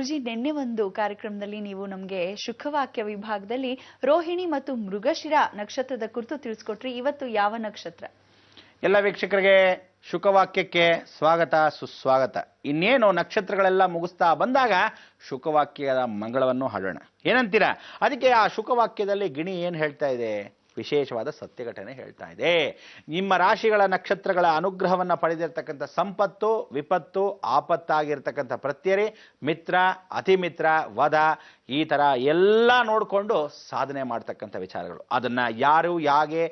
ಗುರುಜಿ ನಿನ್ನೆ ಒಂದು ಕಾರ್ಯಕ್ರಮದಲ್ಲಿ ನೀವು ನಮಗೆ ಶುಕವಾಕ್ಯ ವಿಭಾಗದಲ್ಲಿ ರೋಹಿಣಿ ಮತ್ತು ಮೃಗಶಿರ ನಕ್ಷತ್ರದ ಕುರಿತು ತಿಳಿಸ್ಕೊಟ್ರಿ. ಇವತ್ತು ಯಾವ ನಕ್ಷತ್ರ? ಎಲ್ಲ ವೀಕ್ಷಕರಿಗೆ ಶುಕವಾಕ್ಯಕ್ಕೆ ಸ್ವಾಗತ ಸುಸ್ವಾಗತ. ಇನ್ನೇನು ನಕ್ಷತ್ರಗಳೆಲ್ಲ ಮುಗಿಸ್ತಾ ಬಂದಾಗ ಶುಕವಾಕ್ಯದ ಮಂಗಳವನ್ನು ಹಾಡೋಣ. ಏನಂತೀರಾ? ಅದಕ್ಕೆ ಆ ಶುಕವಾಕ್ಯದಲ್ಲಿ ಗಿಣಿ ಏನು ಹೇಳ್ತಾ ಇದೆ? ವಿಶೇಷವಾದ ಸತ್ಯ ಘಟನೆ ಹೇಳ್ತಾ ಇದೆ. ನಿಮ್ಮ ರಾಶಿಗಳ ನಕ್ಷತ್ರಗಳ ಅನುಗ್ರಹವನ್ನು ಪಡೆದಿರ್ತಕ್ಕಂಥ ಸಂಪತ್ತು, ವಿಪತ್ತು, ಆಪತ್ತಾಗಿರ್ತಕ್ಕಂಥ ಪ್ರತ್ಯರಿ, ಮಿತ್ರ, ಅತಿಮಿತ್ರ, ವಧ, ಈ ಥರ ಎಲ್ಲ ನೋಡಿಕೊಂಡು ಸಾಧನೆ ಮಾಡ್ತಕ್ಕಂಥ ವಿಚಾರಗಳು. ಅದನ್ನು ಯಾರು, ಯಾಗೆ,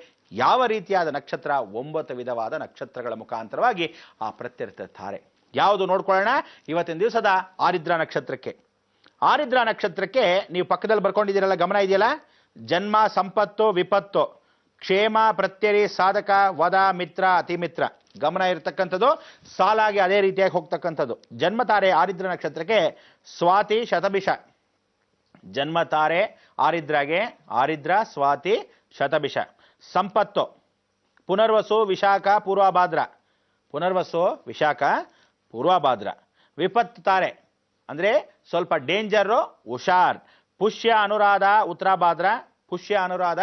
ಯಾವ ರೀತಿಯಾದ ನಕ್ಷತ್ರ? 9 ವಿಧವಾದ ನಕ್ಷತ್ರಗಳ ಮುಖಾಂತರವಾಗಿ ಆ ಪ್ರತ್ಯರ್ಥಿಸುತ್ತಾರೆ. ಯಾವುದು ನೋಡ್ಕೊಳ್ಳೋಣ. ಇವತ್ತಿನ ದಿವಸದ ಆರಿದ್ರ ನಕ್ಷತ್ರಕ್ಕೆ. ಆರಿದ್ರ ನಕ್ಷತ್ರಕ್ಕೆ ನೀವು ಪಕ್ಕದಲ್ಲಿ ಬರ್ಕೊಂಡಿದ್ದೀರಲ್ಲ, ಗಮನ ಇದೆಯಲ್ಲ? ಜನ್ಮ, ಸಂಪತ್ತು, ವಿಪತ್ತು, ಕ್ಷೇಮ, ಪ್ರತ್ಯರಿ, ಸಾಧಕ, ವಧ, ಮಿತ್ರ, ಅತಿಮಿತ್ರ, ಗಮನ ಇರತಕ್ಕಂಥದ್ದು. ಸಾಲಾಗಿ ಅದೇ ರೀತಿಯಾಗಿ ಹೋಗ್ತಕ್ಕಂಥದ್ದು. ಜನ್ಮತಾರೆ ಆರಿದ್ರ ನಕ್ಷತ್ರಕ್ಕೆ ಸ್ವಾತಿ, ಶತಭಿಷ. ಜನ್ಮತಾರೆ ಆರಿದ್ರಾಗೆ ಆರಿದ್ರ, ಸ್ವಾತಿ, ಶತಭಿಷ. ಸಂಪತ್ತು ಪುನರ್ವಸು, ವಿಶಾಖ, ಪೂರ್ವಭಾದ್ರ. ಪುನರ್ವಸು, ವಿಶಾಖ, ಪೂರ್ವಭಾದ್ರ. ವಿಪತ್ತು ತಾರೆ ಅಂದ್ರೆ ಸ್ವಲ್ಪ ಡೇಂಜರು, ಹುಷಾರ್. ಪುಷ್ಯ, ಅನುರಾಧ, ಉತ್ತರಾಭಾದ್ರ. ಪುಷ್ಯ, ಅನುರಾಧ,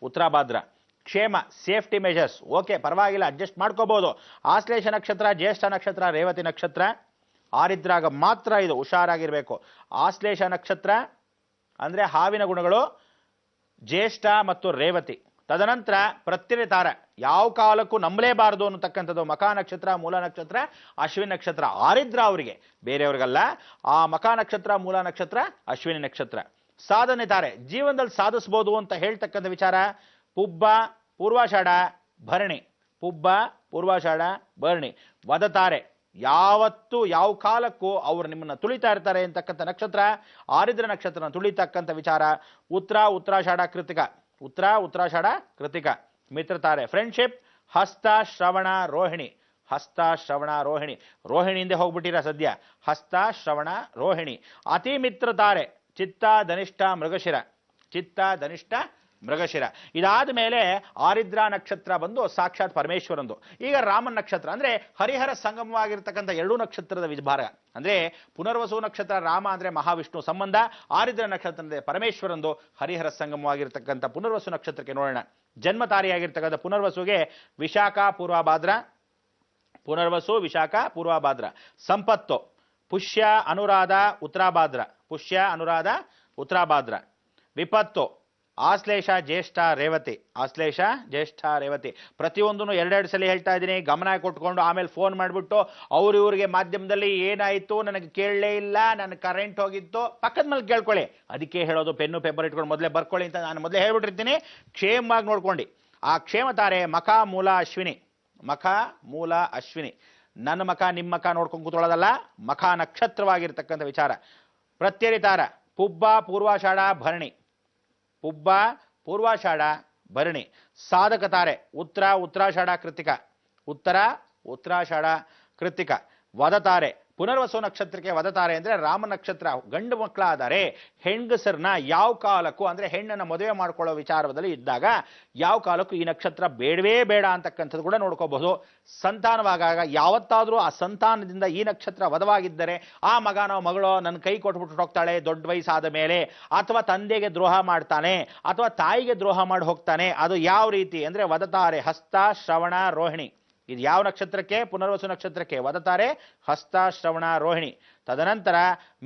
ಉತ್ತರಾಭಾದ್ರ. ಕ್ಷೇಮ, ಸೇಫ್ಟಿ ಮೆಷರ್ಸ್, ಓಕೆ ಪರವಾಗಿಲ್ಲ, ಅಡ್ಜಸ್ಟ್ ಮಾಡ್ಕೋಬಹುದು. ಆಶ್ಲೇಷ ನಕ್ಷತ್ರ, ಜ್ಯೇಷ್ಠ ನಕ್ಷತ್ರ, ರೇವತಿ ನಕ್ಷತ್ರ. ಆರಿದ್ರಾಗ ಮಾತ್ರ ಇದು ಹುಷಾರಾಗಿರ್ಬೇಕು. ಆಶ್ಲೇಷ ನಕ್ಷತ್ರ ಅಂದ್ರೆ ಹಾವಿನ ಗುಣಗಳು, ಜ್ಯೇಷ್ಠ ಮತ್ತು ರೇವತಿ. ತದನಂತರ ಪ್ರತ್ಯರಿ ತಾರ, ಯಾವ ಕಾಲಕ್ಕೂ ನಂಬಲೇಬಾರದು ಅನ್ನತಕ್ಕಂಥದ್ದು. ಮಖಾ ನಕ್ಷತ್ರ, ಮೂಲ ನಕ್ಷತ್ರ, ಅಶ್ವಿನಿ ನಕ್ಷತ್ರ. ಆರಿದ್ರ ಅವರಿಗೆ, ಬೇರೆಯವ್ರಿಗಲ್ಲ. ಆ ಮಖಾ ನಕ್ಷತ್ರ, ಮೂಲ ನಕ್ಷತ್ರ, ಅಶ್ವಿನಿ ನಕ್ಷತ್ರ. ಸಾಧನೆ ತಾರೆ, ಜೀವನದಲ್ಲಿ ಸಾಧಿಸಬಹುದು ಅಂತ ಹೇಳ್ತಕ್ಕಂಥ ವಿಚಾರ. ಪುಬ್ಬ, ಪೂರ್ವಾಷಾಢ, ಭರಣಿ. ಪುಬ್ಬ, ಪೂರ್ವಾಷಾಢ, ಭರಣಿ. ವದತಾರೆ, ಯಾವತ್ತು ಯಾವ ಕಾಲಕ್ಕೂ ಅವರು ನಿಮ್ಮನ್ನ ತುಳಿತಾ ಇರ್ತಾರೆ ಅಂತಕ್ಕಂಥ ನಕ್ಷತ್ರ ಆರಿದ್ರ ನಕ್ಷತ್ರನ ತುಳಿತಕ್ಕಂಥ ವಿಚಾರ. ಉತ್ತರ, ಉತ್ತರಾಷಾಢ, ಕೃತಿಕ. ಉತ್ತರ, ಉತ್ತರಾಷಾಢ, ಕೃತಿಕ. ಮಿತ್ರತಾರೆ, ಫ್ರೆಂಡ್ಶಿಪ್, ಹಸ್ತ, ಶ್ರವಣ, ರೋಹಿಣಿ. ಹಸ್ತ, ಶ್ರವಣ, ರೋಹಿಣಿ. ರೋಹಿಣಿಯಿಂದ ಹೋಗ್ಬಿಟ್ಟಿರ ಸದ್ಯ. ಹಸ್ತ, ಶ್ರವಣ, ರೋಹಿಣಿ. ಅತಿ ಮಿತ್ರತಾರೆ, ಚಿತ್ತ, ಧನಿಷ್ಠ, ಮೃಗಶಿರ. ಚಿತ್ತ, ಧನಿಷ್ಠ, ಮೃಗಶಿರ. ಇದಾದ ಮೇಲೆ ಆರಿದ್ರ ನಕ್ಷತ್ರ ಬಂದು ಸಾಕ್ಷಾತ್ ಪರಮೇಶ್ವರಂದು. ಈಗ ರಾಮನ್ ನಕ್ಷತ್ರ ಅಂದ್ರೆ ಹರಿಹರ ಸಂಗಮವಾಗಿರ್ತಕ್ಕಂಥ 2 ನಕ್ಷತ್ರದ ವಿಭಾಗ. ಅಂದ್ರೆ ಪುನರ್ವಸು ನಕ್ಷತ್ರ ರಾಮ ಅಂದ್ರೆ ಮಹಾವಿಷ್ಣು ಸಂಬಂಧ, ಆರಿದ್ರ ನಕ್ಷತ್ರ ಅಂದ್ರೆ ಪರಮೇಶ್ವರಂದು ಹರಿಹರ ಸಂಗಮವಾಗಿರ್ತಕ್ಕಂಥ ಪುನರ್ವಸು ನಕ್ಷತ್ರಕ್ಕೆ ನೋಡೋಣ. ಜನ್ಮತಾರಿಯಾಗಿರ್ತಕ್ಕಂಥ ಪುನರ್ವಸುಗೆ ವಿಶಾಖ, ಪೂರ್ವಭಾದ್ರ. ಪುನರ್ವಸು, ವಿಶಾಖ, ಪೂರ್ವಭಾದ್ರ. ಸಂಪತ್ತು ಪುಷ್ಯ, ಅನುರಾಧ, ಉತ್ತರಾಭಾದ್ರ. ಪುಷ್ಯ, ಅನುರಾಧ, ಉತ್ತರಾಭಾದ್ರ. ವಿಪತ್ತು ಆಶ್ಲೇಷ, ಜ್ಯೇಷ್ಠ, ರೇವತಿ. ಆಶ್ಲೇಷ, ಜ್ಯೇಷ್ಠ, ರೇವತಿ. ಪ್ರತಿಯೊಂದನ್ನು 2 ಸಲ ಹೇಳ್ತಾ ಇದ್ದೀನಿ, ಗಮನ ಕೊಟ್ಕೊಂಡು ಆಮೇಲೆ ಫೋನ್ ಮಾಡಿಬಿಟ್ಟು ಇವ್ರಿಗೆ ಮಾಧ್ಯಮದಲ್ಲಿ ಏನಾಯಿತು ನನಗೆ ಕೇಳಲೇ ಇಲ್ಲ, ನನ್ನ ಕರೆಂಟ್ ಹೋಗಿತ್ತು, ಪಕ್ಕದ ಮೇಲೆ ಕೇಳ್ಕೊಳ್ಳಿ. ಅದಕ್ಕೆ ಹೇಳೋದು, ಪೆನ್ನು ಪೇಪರ್ ಇಟ್ಕೊಂಡು ಮೊದಲೇ ಬರ್ಕೊಳ್ಳಿ ಅಂತ ನಾನು ಮೊದಲೇ ಹೇಳ್ಬಿಟ್ಟಿರ್ತೀನಿ. ಕ್ಷೇಮವಾಗಿ ನೋಡ್ಕೊಂಡು. ಆ ಕ್ಷೇಮ ತಾರೆ ಮಖ, ಮೂಲ, ಅಶ್ವಿನಿ. ಮಖ, ಮೂಲ, ಅಶ್ವಿನಿ. ನನ್ನ ಮಖ ನಿಮ್ಮ ಮಖ ನೋಡ್ಕೊಂಡು ಕೂತ್ಕೊಳ್ಳೋದಲ್ಲ, ಮಖ ನಕ್ಷತ್ರವಾಗಿರ್ತಕ್ಕಂಥ ವಿಚಾರ. ಪ್ರತ್ಯರಿತಾರ ಪುಬ್ಬ, ಪೂರ್ವಾಷಾಢ, ಭರಣಿ. ಪುಬ್ಬ, ಪೂರ್ವಾಷಾಢ, ಭರಣಿ. ಸಾಧಕ ತಾರೆ ಉತ್ತರ, ಉತ್ತರಾಷಾಢ, ಕೃತಿಕ. ಉತ್ತರ, ಉತ್ತರಾಷಾಢ, ಕೃತಿಕ. ವದತಾರೆ ಪುನರ್ವಸು ನಕ್ಷತ್ರಕ್ಕೆ ವದತಾರೆ ಅಂದ್ರೆ ರಾಮ ನಕ್ಷತ್ರ ಗಂಡು ಮಕ್ಕಳಾದರೆ ಹೆಂಗಸರನ್ನ ಯಾವ ಕಾಲಕ್ಕೂ ಅಂದ್ರೆ ಹೆಣ್ಣನ್ನ ಮದುವೆ ಮಾಡ್ಕೊಳ್ಳೋ ವಿಚಾರದಲ್ಲಿ ಇದ್ದಾಗ ಯಾವ ಕಾಲಕ್ಕೂ ಈ ನಕ್ಷತ್ರ ಬೇಡವೇ ಬೇಡ ಅಂತಕ್ಕಂಥದ್ದು ಕೂಡ ನೋಡ್ಕೋಬಹುದು. ಸಂತಾನವಾದಾಗ ಯಾವತ್ತಾದ್ರೂ ಆ ಸಂತಾನದಿಂದ ಈ ನಕ್ಷತ್ರ ವಧವಾಗಿದ್ದರೆ ಆ ಮಗನೋ ಮಗಳೋ ನನ್ನ ಕೈ ಕೊಟ್ಬಿಟ್ಟು ಹೋಗ್ತಾಳೆ ದೊಡ್ಡ ವಯಸ್ಸಾದ ಮೇಲೆ, ಅಥವಾ ತಂದೆಗೆ ದ್ರೋಹ ಮಾಡ್ತಾನೆ, ಅಥವಾ ತಾಯಿಗೆ ದ್ರೋಹ ಮಾಡಿ ಹೋಗ್ತಾನೆ. ಅದು ಯಾವ ರೀತಿ ಅಂದ್ರೆ ವದತಾರೆ ಹಸ್ತ, ಶ್ರವಣ, ರೋಹಿಣಿ. ಇದು ಯಾವ ನಕ್ಷತ್ರಕ್ಕೆ? ಪುನರ್ವಸು ನಕ್ಷತ್ರಕ್ಕೆ. ವದತಾರೆ ಹಸ್ತ, ಶ್ರವಣ, ರೋಹಿಣಿ. ತದನಂತರ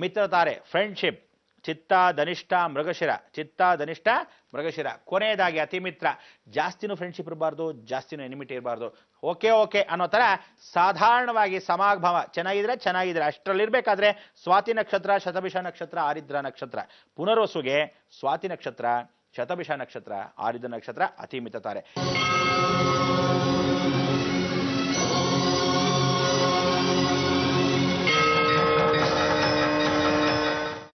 ಮಿತ್ರತಾರೆ ಫ್ರೆಂಡ್ಶಿಪ್, ಚಿತ್ತ, ಧನಿಷ್ಠ, ಮೃಗಶಿರ. ಚಿತ್ತ, ಧನಿಷ್ಠ, ಮೃಗಶಿರ. ಕೊನೆಯದಾಗಿ ಅತಿಮಿತ್ರ. ಜಾಸ್ತಿನೂ ಫ್ರೆಂಡ್ಶಿಪ್ ಇರಬಾರ್ದು, ಜಾಸ್ತಿನೂ ಎನಿಮಿಟಿ ಇರಬಾರ್ದು. ಓಕೆ ಓಕೆ ಅನ್ನೋ ತರ ಸಾಧಾರಣವಾಗಿ ಸಮಾಗಮ ಚೆನ್ನಾಗಿದ್ರೆ ಅಷ್ಟರಲ್ಲಿರ್ಬೇಕಾದ್ರೆ ಸ್ವಾತಿ ನಕ್ಷತ್ರ, ಶತಭಿಷ ನಕ್ಷತ್ರ, ಆರಿದ್ರ ನಕ್ಷತ್ರ. ಪುನರ್ವಸುಗೆ ಸ್ವಾತಿ ನಕ್ಷತ್ರ, ಶತಭಿಷ ನಕ್ಷತ್ರ, ಆರಿದ್ರ ನಕ್ಷತ್ರ, ಅತಿಮಿತ್ರ ತಾರೆ.